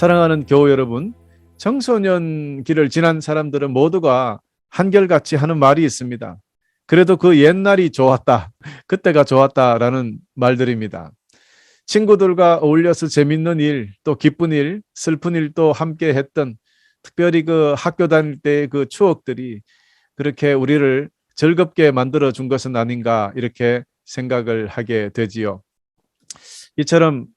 사랑하는 교우 여러분, 청소년기를 지난 사람들은 모두가 한결같이 하는 말이 있습니다. 그래도 그 옛날이 좋았다, 그때가 좋았다라는 말들입니다. 친구들과 어울려서 재밌는 일, 또 기쁜 일, 슬픈 일도 함께 했던, 특별히 그 학교 다닐 때의 그 추억들이 그렇게 우리를 즐겁게 만들어 준 것은 아닌가, 이렇게 생각을 하게 되지요. 이처럼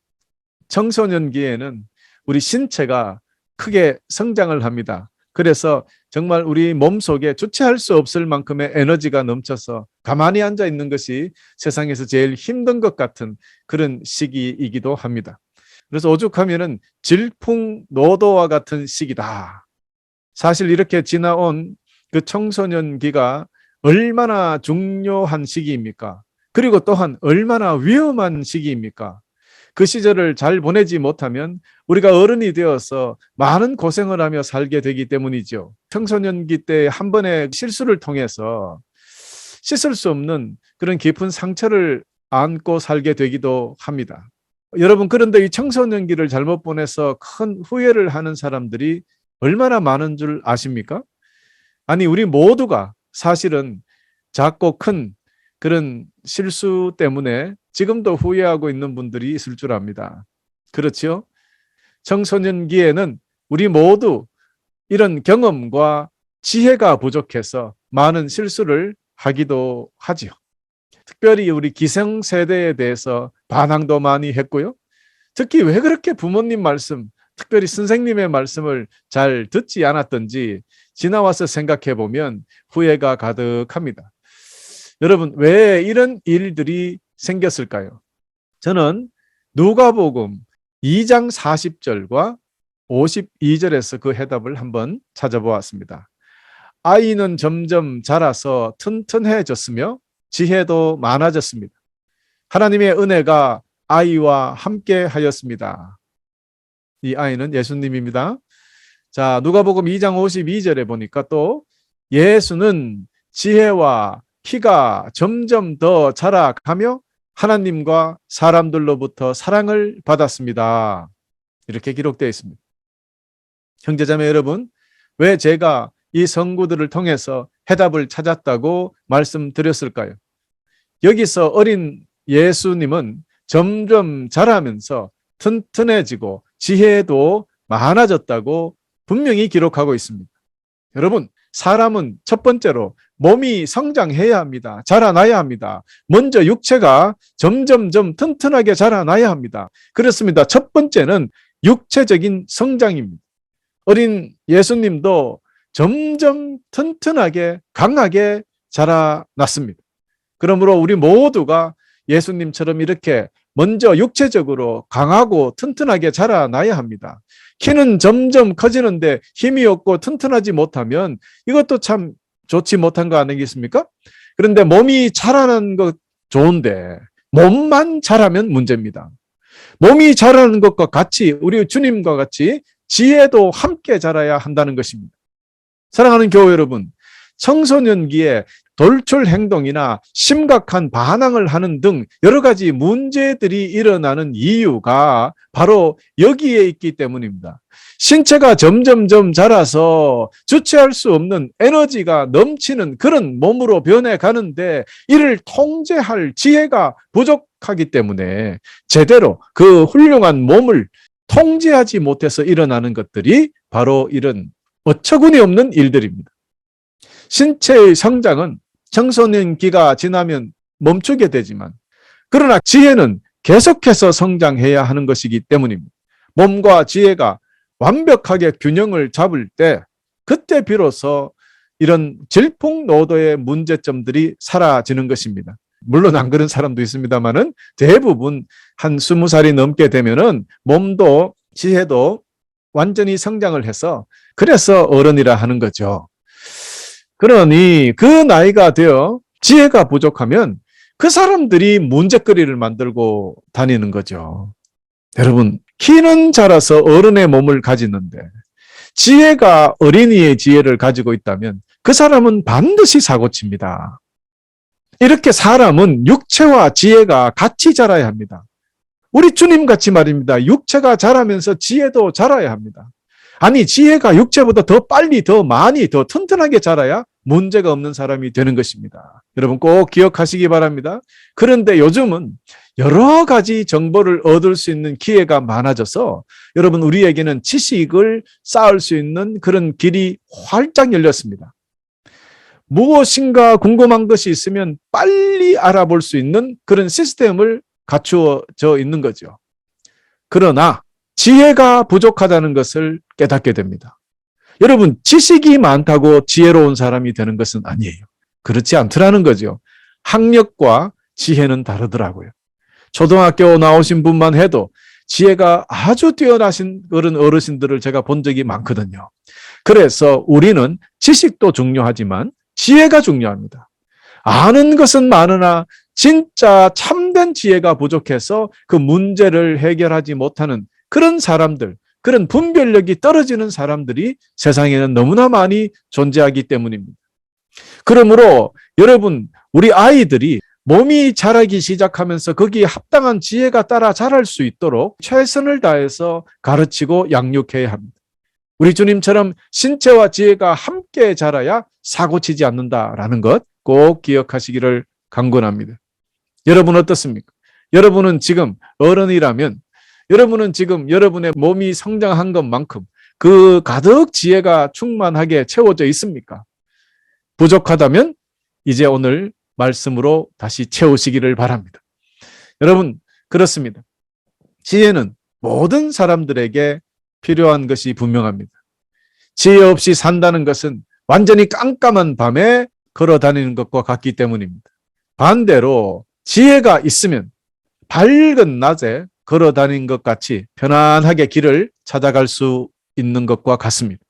청소년기에는 우리 신체가 크게 성장을 합니다. 그래서 정말 우리 몸속에 주체할 수 없을 만큼의 에너지가 넘쳐서 가만히 앉아 있는 것이 세상에서 제일 힘든 것 같은 그런 시기이기도 합니다. 그래서 오죽하면은 질풍노도와 같은 시기다. 사실 이렇게 지나온 그 청소년기가 얼마나 중요한 시기입니까? 그리고 또한 얼마나 위험한 시기입니까? 그 시절을 잘 보내지 못하면 우리가 어른이 되어서 많은 고생을 하며 살게 되기 때문이죠. 청소년기 때 한 번의 실수를 통해서 씻을 수 없는 그런 깊은 상처를 안고 살게 되기도 합니다. 여러분, 그런데 이 청소년기를 잘못 보내서 큰 후회를 하는 사람들이 얼마나 많은 줄 아십니까? 아니, 우리 모두가 사실은 작고 큰 그런 실수 때문에 지금도 후회하고 있는 분들이 있을 줄 압니다. 그렇죠? 청소년기에는 우리 모두 이런 경험과 지혜가 부족해서 많은 실수를 하기도 하지요. 특별히 우리 기성세대에 대해서 반항도 많이 했고요. 특히 왜 그렇게 부모님 말씀, 특별히 선생님의 말씀을 잘 듣지 않았던지 지나와서 생각해 보면 후회가 가득합니다. 여러분, 왜 이런 일들이 생겼을까요? 저는 누가복음 2장 40절과 52절에서 그 해답을 한번 찾아보았습니다. 아이는 점점 자라서 튼튼해졌으며 지혜도 많아졌습니다. 하나님의 은혜가 아이와 함께 하였습니다. 이 아이는 예수님입니다. 자, 누가복음 2장 52절에 보니까 또 예수는 지혜와 키가 점점 더 자라가며 하나님과 사람들로부터 사랑을 받았습니다. 이렇게 기록되어 있습니다. 형제자매 여러분, 왜 제가 이 성구들을 통해서 해답을 찾았다고 말씀드렸을까요? 여기서 어린 예수님은 점점 자라면서 튼튼해지고 지혜도 많아졌다고 분명히 기록하고 있습니다. 여러분, 사람은 첫 번째로 몸이 성장해야 합니다. 자라나야 합니다. 먼저 육체가 점점점 튼튼하게 자라나야 합니다. 그렇습니다. 첫 번째는 육체적인 성장입니다. 어린 예수님도 점점 튼튼하게 강하게 자라났습니다. 그러므로 우리 모두가 예수님처럼 이렇게 먼저 육체적으로 강하고 튼튼하게 자라나야 합니다. 키는 점점 커지는데 힘이 없고 튼튼하지 못하면 이것도 참 좋지 못한 거 아니겠습니까? 그런데 몸이 자라는 것 좋은데 몸만 자라면 문제입니다. 몸이 자라는 것과 같이 우리 주님과 같이 지혜도 함께 자라야 한다는 것입니다. 사랑하는 교우 여러분, 청소년기에 돌출 행동이나 심각한 반항을 하는 등 여러 가지 문제들이 일어나는 이유가 바로 여기에 있기 때문입니다. 신체가 점점점 자라서 주체할 수 없는 에너지가 넘치는 그런 몸으로 변해가는데 이를 통제할 지혜가 부족하기 때문에 제대로 그 훌륭한 몸을 통제하지 못해서 일어나는 것들이 바로 이런 어처구니 없는 일들입니다. 신체의 성장은 청소년기가 지나면 멈추게 되지만 그러나 지혜는 계속해서 성장해야 하는 것이기 때문입니다. 몸과 지혜가 완벽하게 균형을 잡을 때 그때 비로소 이런 질풍노도의 문제점들이 사라지는 것입니다. 물론 안 그런 사람도 있습니다만은 대부분 한 20살이 넘게 되면은 몸도 지혜도 완전히 성장을 해서 그래서 어른이라 하는 거죠. 그러니 그 나이가 되어 지혜가 부족하면 그 사람들이 문제거리를 만들고 다니는 거죠. 여러분, 키는 자라서 어른의 몸을 가지는데 지혜가 어린이의 지혜를 가지고 있다면 그 사람은 반드시 사고칩니다. 이렇게 사람은 육체와 지혜가 같이 자라야 합니다. 우리 주님 같이 말입니다. 육체가 자라면서 지혜도 자라야 합니다. 아니, 지혜가 육체보다 더 빨리, 더 많이, 더 튼튼하게 자라야 문제가 없는 사람이 되는 것입니다. 여러분 꼭 기억하시기 바랍니다. 그런데 요즘은 여러 가지 정보를 얻을 수 있는 기회가 많아져서 여러분 우리에게는 지식을 쌓을 수 있는 그런 길이 활짝 열렸습니다. 무엇인가 궁금한 것이 있으면 빨리 알아볼 수 있는 그런 시스템을 갖추어져 있는 거죠. 그러나 지혜가 부족하다는 것을 깨닫게 됩니다. 여러분, 지식이 많다고 지혜로운 사람이 되는 것은 아니에요. 그렇지 않더라는 거죠. 학력과 지혜는 다르더라고요. 초등학교 나오신 분만 해도 지혜가 아주 뛰어나신 그런 어르신들을 제가 본 적이 많거든요. 그래서 우리는 지식도 중요하지만 지혜가 중요합니다. 아는 것은 많으나 진짜 참된 지혜가 부족해서 그 문제를 해결하지 못하는 그런 사람들, 그런 분별력이 떨어지는 사람들이 세상에는 너무나 많이 존재하기 때문입니다. 그러므로 여러분, 우리 아이들이 몸이 자라기 시작하면서 거기에 합당한 지혜가 따라 자랄 수 있도록 최선을 다해서 가르치고 양육해야 합니다. 우리 주님처럼 신체와 지혜가 함께 자라야 사고치지 않는다라는 것 꼭 기억하시기를 강권합니다. 여러분 어떻습니까? 여러분은 지금 어른이라면 여러분은 지금 여러분의 몸이 성장한 것만큼 그 가득 지혜가 충만하게 채워져 있습니까? 부족하다면 이제 오늘 말씀으로 다시 채우시기를 바랍니다. 여러분, 그렇습니다. 지혜는 모든 사람들에게 필요한 것이 분명합니다. 지혜 없이 산다는 것은 완전히 깜깜한 밤에 걸어 다니는 것과 같기 때문입니다. 반대로 지혜가 있으면 밝은 낮에 걸어 다니는 것 같이 편안하게 길을 찾아갈 수 있는 것과 같습니다.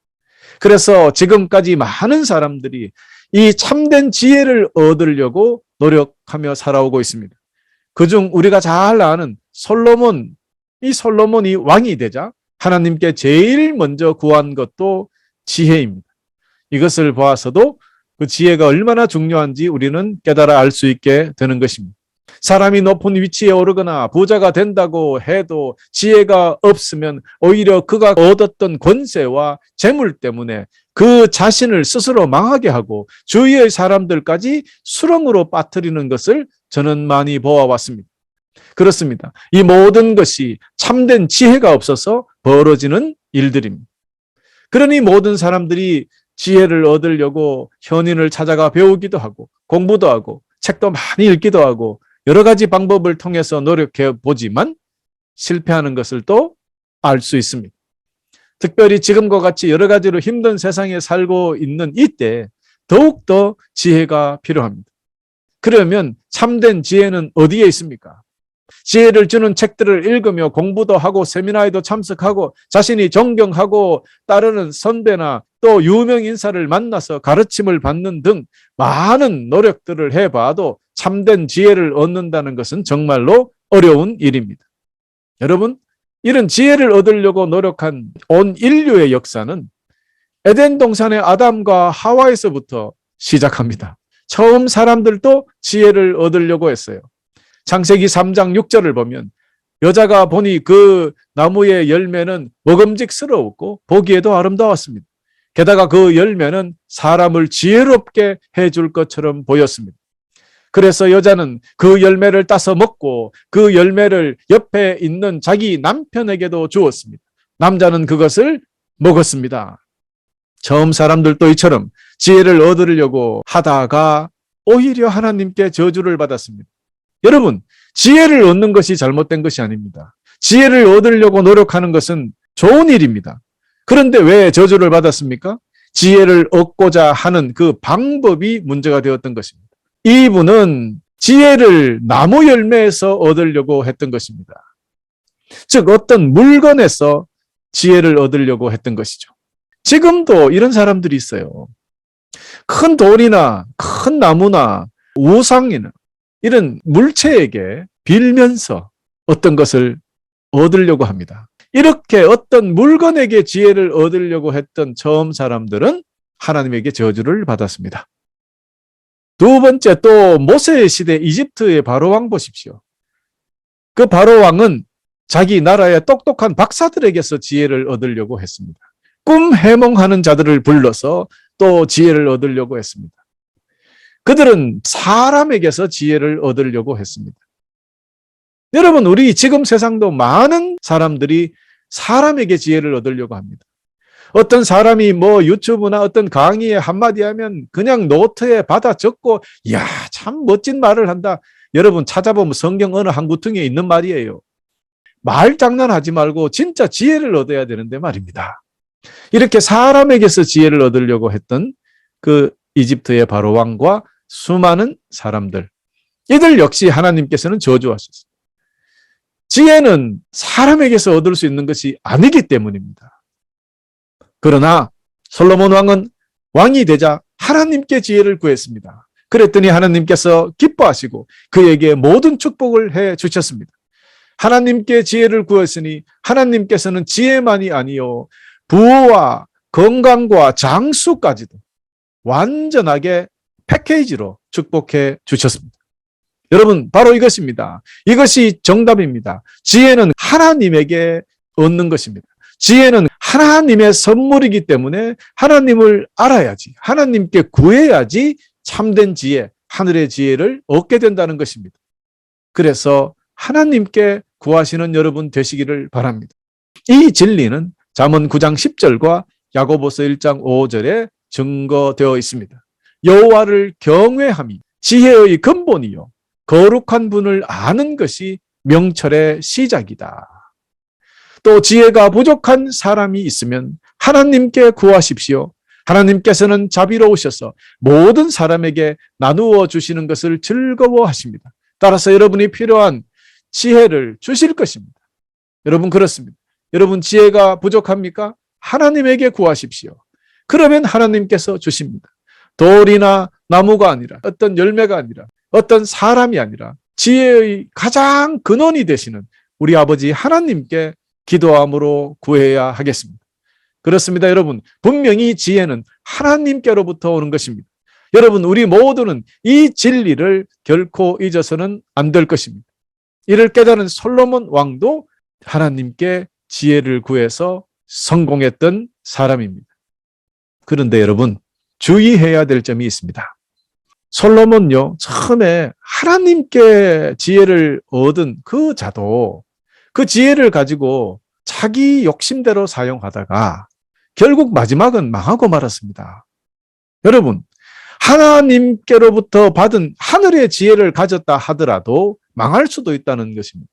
그래서 지금까지 많은 사람들이 이 참된 지혜를 얻으려고 노력하며 살아오고 있습니다. 그중 우리가 잘 아는 솔로몬, 이 솔로몬이 왕이 되자 하나님께 제일 먼저 구한 것도 지혜입니다. 이것을 보아서도 그 지혜가 얼마나 중요한지 우리는 깨달아 알 수 있게 되는 것입니다. 사람이 높은 위치에 오르거나 부자가 된다고 해도 지혜가 없으면 오히려 그가 얻었던 권세와 재물 때문에 그 자신을 스스로 망하게 하고 주위의 사람들까지 수렁으로 빠뜨리는 것을 저는 많이 보아왔습니다. 그렇습니다. 이 모든 것이 참된 지혜가 없어서 벌어지는 일들입니다. 그러니 모든 사람들이 지혜를 얻으려고 현인을 찾아가 배우기도 하고 공부도 하고 책도 많이 읽기도 하고 여러 가지 방법을 통해서 노력해 보지만 실패하는 것을 또 알 수 있습니다. 특별히 지금과 같이 여러 가지로 힘든 세상에 살고 있는 이때 더욱더 지혜가 필요합니다. 그러면 참된 지혜는 어디에 있습니까? 지혜를 주는 책들을 읽으며 공부도 하고 세미나에도 참석하고 자신이 존경하고 따르는 선배나 또 유명 인사를 만나서 가르침을 받는 등 많은 노력들을 해봐도 참된 지혜를 얻는다는 것은 정말로 어려운 일입니다. 여러분, 이런 지혜를 얻으려고 노력한 온 인류의 역사는 에덴 동산의 아담과 하와에서부터 시작합니다. 처음 사람들도 지혜를 얻으려고 했어요. 창세기 3장 6절을 보면 여자가 보니 그 나무의 열매는 먹음직스러웠고 보기에도 아름다웠습니다. 게다가 그 열매는 사람을 지혜롭게 해줄 것처럼 보였습니다. 그래서 여자는 그 열매를 따서 먹고 그 열매를 옆에 있는 자기 남편에게도 주었습니다. 남자는 그것을 먹었습니다. 처음 사람들도 이처럼 지혜를 얻으려고 하다가 오히려 하나님께 저주를 받았습니다. 여러분, 지혜를 얻는 것이 잘못된 것이 아닙니다. 지혜를 얻으려고 노력하는 것은 좋은 일입니다. 그런데 왜 저주를 받았습니까? 지혜를 얻고자 하는 그 방법이 문제가 되었던 것입니다. 이분은 지혜를 나무 열매에서 얻으려고 했던 것입니다. 즉 어떤 물건에서 지혜를 얻으려고 했던 것이죠. 지금도 이런 사람들이 있어요. 큰 돌이나 큰 나무나 우상이나 이런 물체에게 빌면서 어떤 것을 얻으려고 합니다. 이렇게 어떤 물건에게 지혜를 얻으려고 했던 처음 사람들은 하나님에게 저주를 받았습니다. 두 번째, 또 모세의 시대 이집트의 바로왕 보십시오. 그 바로왕은 자기 나라의 똑똑한 박사들에게서 지혜를 얻으려고 했습니다. 꿈 해몽하는 자들을 불러서 또 지혜를 얻으려고 했습니다. 그들은 사람에게서 지혜를 얻으려고 했습니다. 여러분, 우리 지금 세상도 많은 사람들이 사람에게 지혜를 얻으려고 합니다. 어떤 사람이 뭐 유튜브나 어떤 강의에 한마디 하면 그냥 노트에 받아 적고, 이야, 참 멋진 말을 한다. 여러분, 찾아보면 성경 어느 한 구퉁이에 있는 말이에요. 말 장난하지 말고 진짜 지혜를 얻어야 되는데 말입니다. 이렇게 사람에게서 지혜를 얻으려고 했던 그 이집트의 바로 왕과 수많은 사람들, 이들 역시 하나님께서는 저주하셨습니다. 지혜는 사람에게서 얻을 수 있는 것이 아니기 때문입니다. 그러나 솔로몬 왕은 왕이 되자 하나님께 지혜를 구했습니다. 그랬더니 하나님께서 기뻐하시고 그에게 모든 축복을 해 주셨습니다. 하나님께 지혜를 구했으니 하나님께서는 지혜만이 아니요 부와 건강과 장수까지도 완전하게 패키지로 축복해 주셨습니다. 여러분, 바로 이것입니다. 이것이 정답입니다. 지혜는 하나님에게 얻는 것입니다. 지혜는 하나님의 선물이기 때문에 하나님을 알아야지, 하나님께 구해야지 참된 지혜, 하늘의 지혜를 얻게 된다는 것입니다. 그래서 하나님께 구하시는 여러분 되시기를 바랍니다. 이 진리는 잠언 9장 10절과 야고보서 1장 5절에 증거되어 있습니다. 여호와를 경외함이 지혜의 근본이요 거룩한 분을 아는 것이 명철의 시작이다. 또 지혜가 부족한 사람이 있으면 하나님께 구하십시오. 하나님께서는 자비로우셔서 모든 사람에게 나누어 주시는 것을 즐거워하십니다. 따라서 여러분이 필요한 지혜를 주실 것입니다. 여러분, 그렇습니다. 여러분, 지혜가 부족합니까? 하나님에게 구하십시오. 그러면 하나님께서 주십니다. 돌이나 나무가 아니라, 어떤 열매가 아니라, 어떤 사람이 아니라 지혜의 가장 근원이 되시는 우리 아버지 하나님께 기도함으로 구해야 하겠습니다. 그렇습니다. 여러분, 분명히 지혜는 하나님께로부터 오는 것입니다. 여러분, 우리 모두는 이 진리를 결코 잊어서는 안 될 것입니다. 이를 깨달은 솔로몬 왕도 하나님께 지혜를 구해서 성공했던 사람입니다. 그런데 여러분, 주의해야 될 점이 있습니다. 솔로몬요, 처음에 하나님께 지혜를 얻은 그 자도 그 지혜를 가지고 자기 욕심대로 사용하다가 결국 마지막은 망하고 말았습니다. 여러분, 하나님께로부터 받은 하늘의 지혜를 가졌다 하더라도 망할 수도 있다는 것입니다.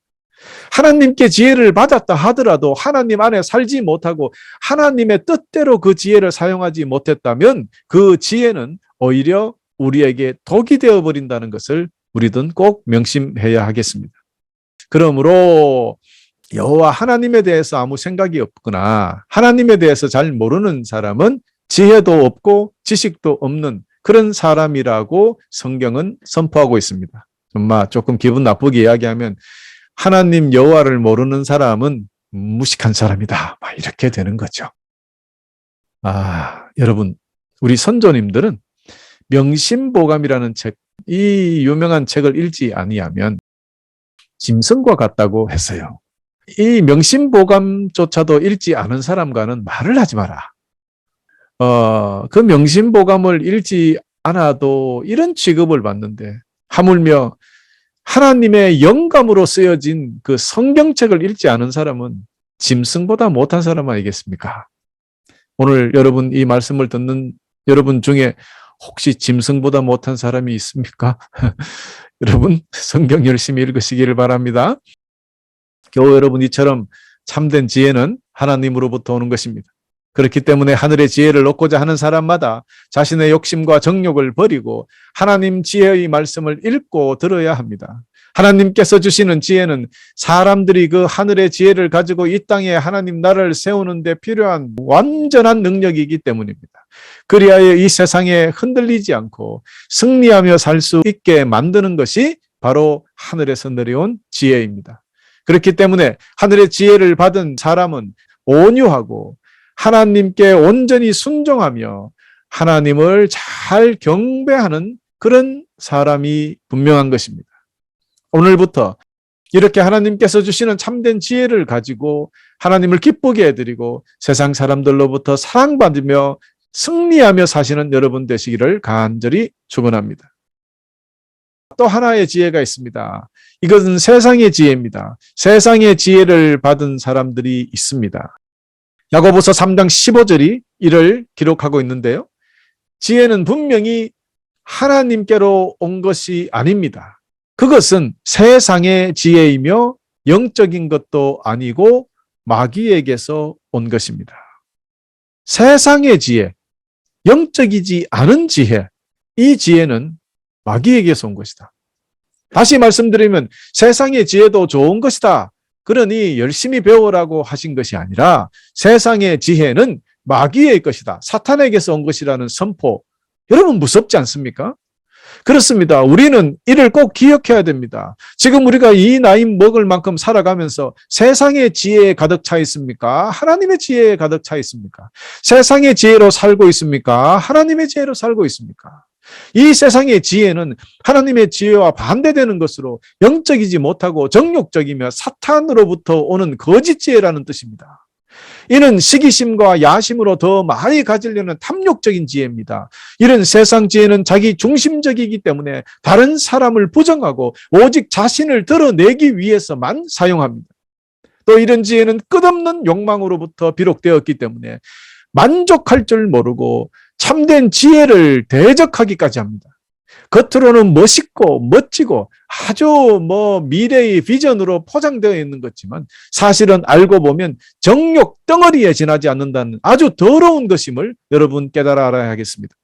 하나님께 지혜를 받았다 하더라도 하나님 안에 살지 못하고 하나님의 뜻대로 그 지혜를 사용하지 못했다면 그 지혜는 오히려 우리에게 독이 되어버린다는 것을 우리들은 꼭 명심해야 하겠습니다. 그러므로 여호와 하나님에 대해서 아무 생각이 없거나 하나님에 대해서 잘 모르는 사람은 지혜도 없고 지식도 없는 그런 사람이라고 성경은 선포하고 있습니다. 정말 조금 기분 나쁘게 이야기하면 하나님 여호와를 모르는 사람은 무식한 사람이다, 이렇게 되는 거죠. 여러분, 우리 선조님들은 명심보감이라는 책, 이 유명한 책을 읽지 아니하면 짐승과 같다고 했어요. 이 명심보감조차도 읽지 않은 사람과는 말을 하지 마라. 그 명심보감을 읽지 않아도 이런 취급을 받는데 하물며 하나님의 영감으로 쓰여진 그 성경책을 읽지 않은 사람은 짐승보다 못한 사람 아니겠습니까? 오늘 여러분 이 말씀을 듣는 여러분 중에 혹시 짐승보다 못한 사람이 있습니까? 여러분 성경 열심히 읽으시기를 바랍니다. 겨우 여러분 이처럼 참된 지혜는 하나님으로부터 오는 것입니다. 그렇기 때문에 하늘의 지혜를 얻고자 하는 사람마다 자신의 욕심과 정욕을 버리고 하나님 지혜의 말씀을 읽고 들어야 합니다. 하나님께서 주시는 지혜는 사람들이 그 하늘의 지혜를 가지고 이 땅에 하나님 나라를 세우는 데 필요한 완전한 능력이기 때문입니다. 그리하여 이 세상에 흔들리지 않고 승리하며 살 수 있게 만드는 것이 바로 하늘에서 내려온 지혜입니다. 그렇기 때문에 하늘의 지혜를 받은 사람은 온유하고 하나님께 온전히 순종하며 하나님을 잘 경배하는 그런 사람이 분명한 것입니다. 오늘부터 이렇게 하나님께서 주시는 참된 지혜를 가지고 하나님을 기쁘게 해드리고 세상 사람들로부터 사랑받으며 승리하며 사시는 여러분 되시기를 간절히 축원합니다. 또 하나의 지혜가 있습니다. 이것은 세상의 지혜입니다. 세상의 지혜를 받은 사람들이 있습니다. 야고보서 3장 15절이 이를 기록하고 있는데요. 지혜는 분명히 하나님께로 온 것이 아닙니다. 그것은 세상의 지혜이며 영적인 것도 아니고 마귀에게서 온 것입니다. 세상의 지혜, 영적이지 않은 지혜, 이 지혜는 마귀에게서 온 것이다. 다시 말씀드리면 세상의 지혜도 좋은 것이다. 그러니 열심히 배우라고 하신 것이 아니라 세상의 지혜는 마귀의 것이다. 사탄에게서 온 것이라는 선포. 여러분 무섭지 않습니까? 그렇습니다. 우리는 이를 꼭 기억해야 됩니다. 지금 우리가 이 나이 먹을 만큼 살아가면서 세상의 지혜에 가득 차 있습니까? 하나님의 지혜에 가득 차 있습니까? 세상의 지혜로 살고 있습니까? 하나님의 지혜로 살고 있습니까? 이 세상의 지혜는 하나님의 지혜와 반대되는 것으로 영적이지 못하고 정욕적이며 사탄으로부터 오는 거짓 지혜라는 뜻입니다. 이는 시기심과 야심으로 더 많이 가지려는 탐욕적인 지혜입니다. 이런 세상 지혜는 자기 중심적이기 때문에 다른 사람을 부정하고 오직 자신을 드러내기 위해서만 사용합니다. 또 이런 지혜는 끝없는 욕망으로부터 비록되었기 때문에 만족할 줄 모르고 참된 지혜를 대적하기까지 합니다. 겉으로는 멋있고 멋지고 아주 미래의 비전으로 포장되어 있는 것지만 사실은 알고 보면 정욕 덩어리에 지나지 않는다는 아주 더러운 것임을 여러분 깨달아 알아야 하겠습니다.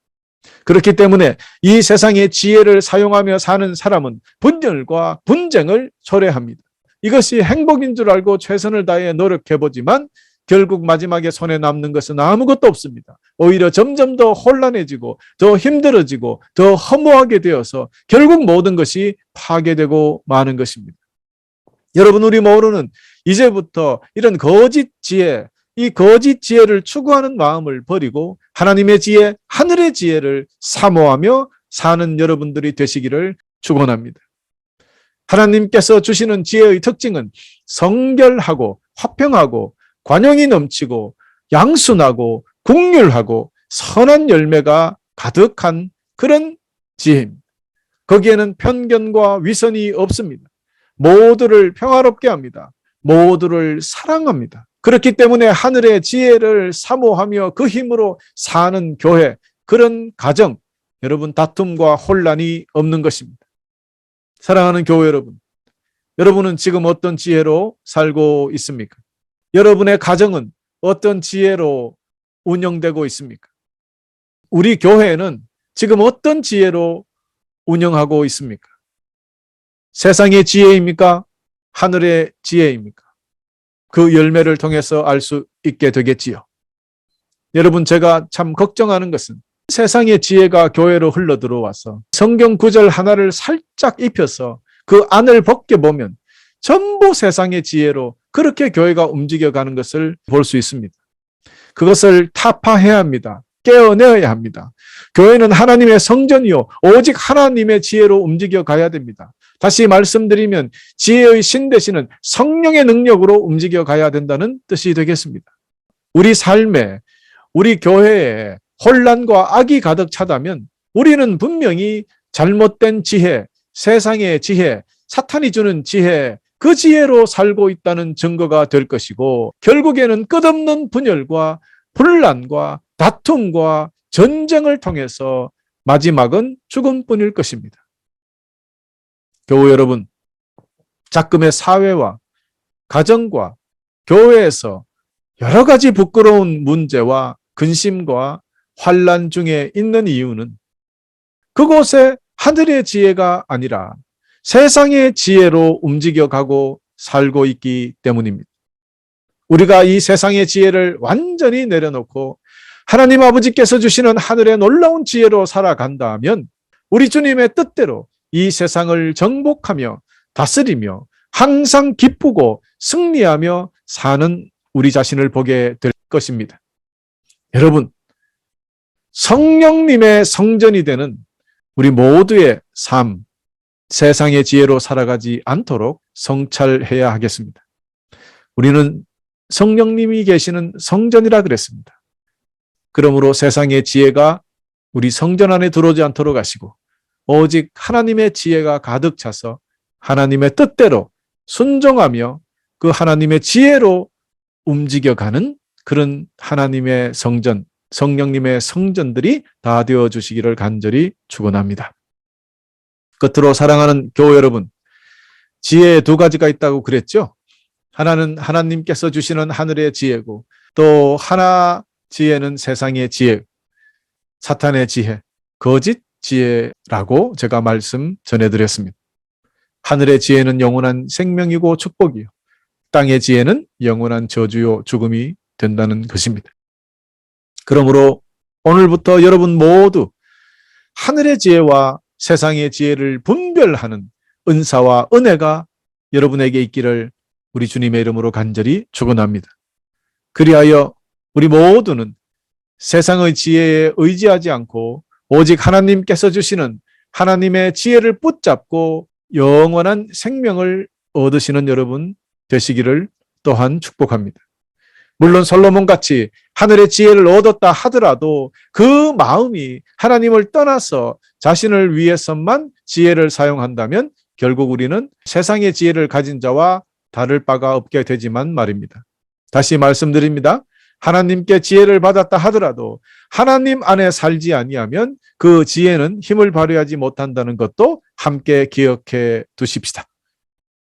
그렇기 때문에 이 세상의 지혜를 사용하며 사는 사람은 분열과 분쟁을 초래합니다. 이것이 행복인 줄 알고 최선을 다해 노력해보지만 결국 마지막에 손에 남는 것은 아무것도 없습니다. 오히려 점점 더 혼란해지고 더 힘들어지고 더 허무하게 되어서 결국 모든 것이 파괴되고 마는 것입니다. 여러분 우리 모두는 이제부터 이런 거짓 지혜, 이 거짓 지혜를 추구하는 마음을 버리고 하나님의 지혜, 하늘의 지혜를 사모하며 사는 여러분들이 되시기를 축원합니다. 하나님께서 주시는 지혜의 특징은 성결하고 화평하고 관용이 넘치고 양순하고 긍휼하고 선한 열매가 가득한 그런 지혜입니다. 거기에는 편견과 위선이 없습니다. 모두를 평화롭게 합니다. 모두를 사랑합니다. 그렇기 때문에 하늘의 지혜를 사모하며 그 힘으로 사는 교회, 그런 가정, 여러분 다툼과 혼란이 없는 것입니다. 사랑하는 교회 여러분, 여러분은 지금 어떤 지혜로 살고 있습니까? 여러분의 가정은 어떤 지혜로 운영되고 있습니까? 우리 교회는 지금 어떤 지혜로 운영하고 있습니까? 세상의 지혜입니까? 하늘의 지혜입니까? 그 열매를 통해서 알 수 있게 되겠지요. 여러분 제가 참 걱정하는 것은 세상의 지혜가 교회로 흘러 들어와서 성경 구절 하나를 살짝 입혀서 그 안을 벗겨보면 전부 세상의 지혜로 그렇게 교회가 움직여가는 것을 볼 수 있습니다. 그것을 타파해야 합니다. 깨어내야 합니다. 교회는 하나님의 성전이요 오직 하나님의 지혜로 움직여 가야 됩니다. 다시 말씀드리면 지혜의 신대시는 성령의 능력으로 움직여 가야 된다는 뜻이 되겠습니다. 우리 삶에, 우리 교회에 혼란과 악이 가득 차다면 우리는 분명히 잘못된 지혜, 세상의 지혜, 사탄이 주는 지혜, 그 지혜로 살고 있다는 증거가 될 것이고 결국에는 끝없는 분열과 분란과 다툼과 전쟁을 통해서 마지막은 죽음뿐일 것입니다. 교우 여러분, 작금의 사회와 가정과 교회에서 여러 가지 부끄러운 문제와 근심과 환란 중에 있는 이유는 그곳에 하늘의 지혜가 아니라 세상의 지혜로 움직여가고 살고 있기 때문입니다. 우리가 이 세상의 지혜를 완전히 내려놓고 하나님 아버지께서 주시는 하늘의 놀라운 지혜로 살아간다면 우리 주님의 뜻대로 이 세상을 정복하며 다스리며 항상 기쁘고 승리하며 사는 우리 자신을 보게 될 것입니다. 여러분, 성령님의 성전이 되는 우리 모두의 삶, 세상의 지혜로 살아가지 않도록 성찰해야 하겠습니다. 우리는 성령님이 계시는 성전이라 그랬습니다. 그러므로 세상의 지혜가 우리 성전 안에 들어오지 않도록 하시고 오직 하나님의 지혜가 가득 차서 하나님의 뜻대로 순종하며 그 하나님의 지혜로 움직여가는 그런 하나님의 성전, 성령님의 성전들이 다 되어 주시기를 간절히 축원합니다. 끝으로 사랑하는 교회 여러분, 지혜 두 가지가 있다고 그랬죠? 하나는 하나님께서 주시는 하늘의 지혜고 또 하나 지혜는 세상의 지혜, 사탄의 지혜, 거짓 지혜라고 제가 말씀 전해드렸습니다. 하늘의 지혜는 영원한 생명이고 축복이요. 땅의 지혜는 영원한 저주요 죽음이 된다는 것입니다. 그러므로 오늘부터 여러분 모두 하늘의 지혜와 세상의 지혜를 분별하는 은사와 은혜가 여러분에게 있기를 우리 주님의 이름으로 간절히 축원합니다. 그리하여 우리 모두는 세상의 지혜에 의지하지 않고 오직 하나님께서 주시는 하나님의 지혜를 붙잡고 영원한 생명을 얻으시는 여러분 되시기를 또한 축복합니다. 물론 솔로몬같이 하늘의 지혜를 얻었다 하더라도 그 마음이 하나님을 떠나서 자신을 위해서만 지혜를 사용한다면 결국 우리는 세상의 지혜를 가진 자와 다를 바가 없게 되지만 말입니다. 다시 말씀드립니다. 하나님께 지혜를 받았다 하더라도 하나님 안에 살지 아니하면 그 지혜는 힘을 발휘하지 못한다는 것도 함께 기억해 두십시다.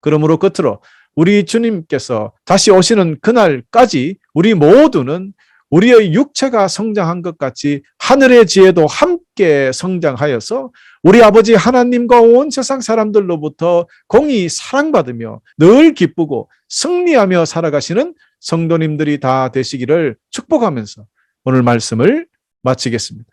그러므로 끝으로 우리 주님께서 다시 오시는 그날까지 우리 모두는 우리의 육체가 성장한 것 같이 하늘의 지혜도 함께 성장하여서 우리 아버지 하나님과 온 세상 사람들로부터 공히 사랑받으며 늘 기쁘고 승리하며 살아가시는 성도님들이 다 되시기를 축복하면서 오늘 말씀을 마치겠습니다.